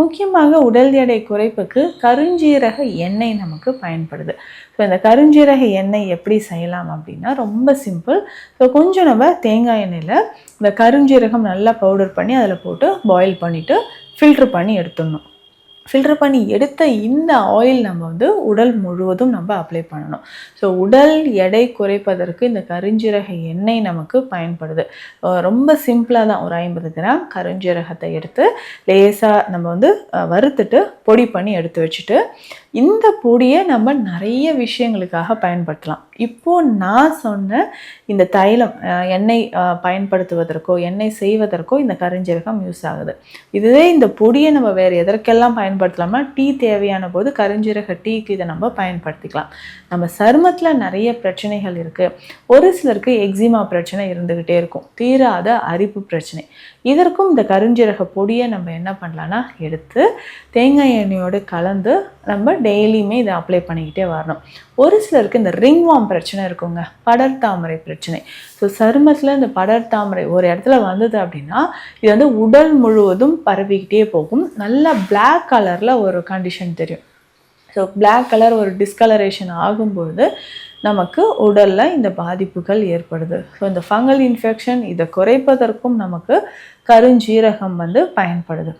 முக்கியமாக உடல் எடை குறைப்புக்கு கருஞ்சீரக எண்ணெய் நமக்கு பயன்படுது. ஸோ இந்த கருஞ்சீரக எண்ணெய் எப்படி செய்யலாம் அப்படின்னா ரொம்ப சிம்பிள். ஸோ கொஞ்சம் நம்ம தேங்காய் எண்ணெயில் இந்த கருஞ்சீரகம் நல்லா பவுடர் பண்ணி அதில் போட்டு பாயில் பண்ணிவிட்டு ஃபில்ட்ரு பண்ணி எடுத்துடணும். ஃபில்டர் பண்ணி எடுத்த இந்த ஆயில் நம்ம உடல் முழுவதும் நம்ம அப்ளை பண்ணணும். ஸோ உடல் எடை குறைப்பதற்கு இந்த கருஞ்சீரக எண்ணெய் நமக்கு பயன்படுது. ரொம்ப சிம்பிளாக தான் ஒரு 50 கிராம் கருஞ்சீரகத்தை எடுத்து லேசாக நம்ம வறுத்துட்டு பொடி பண்ணி எடுத்து வச்சுட்டு இந்த பொடியை நம்ம நிறைய விஷயங்களுக்காக பயன்படுத்தலாம். இப்போது நான் சொன்ன இந்த தைலம் எண்ணெய் பயன்படுத்துவதற்கோ எண்ணெய் செய்வதற்கோ இந்த கருஞ்சீரகம் யூஸ் ஆகுது. இதுவே இந்த பொடியை நம்ம வேறு எதற்கெல்லாம் பயன்படுத்தலாம்னா டீ தேவையான போது கருஞ்சீரக டீக்கு இதை நம்ம பயன்படுத்திக்கலாம். நம்ம சருமத்தில் நிறைய பிரச்சனைகள் இருக்குது. ஒரு சிலருக்கு எக்ஸிமா பிரச்சனை இருந்துக்கிட்டே இருக்கும், தீராத அரிப்பு பிரச்சனை. இதற்கும் இந்த கருஞ்சீரக பொடியை நம்ம என்ன பண்ணலான்னா எடுத்து தேங்காய் எண்ணெயோடு கலந்து நம்ம டெய்லியுமே இதை அப்ளை பண்ணிக்கிட்டே வரணும். ஒரு சிலருக்கு இந்த ரிங்வார்ம் பிரச்சனை இருக்குங்க, படர்தாமரை பிரச்சனை. ஸோ சருமத்தில் இந்த படர்தாமரை ஒரு இடத்துல வந்தது அப்படின்னா இது உடல் முழுவதும் பரவிக்கிட்டே போகும். நல்லா பிளாக் கலரில் ஒரு கண்டிஷன் தெரியும். ஸோ பிளாக் கலர் ஒரு டிஸ்கலரேஷன் ஆகும்பொழுது நமக்கு உடலில் இந்த பாதிப்புகள் ஏற்படுது. ஸோ இந்த ஃபங்கல் இன்ஃபெக்ஷன் இதை குறைப்பதற்கும் நமக்கு கருஞ்சீரகம் பயன்படுது.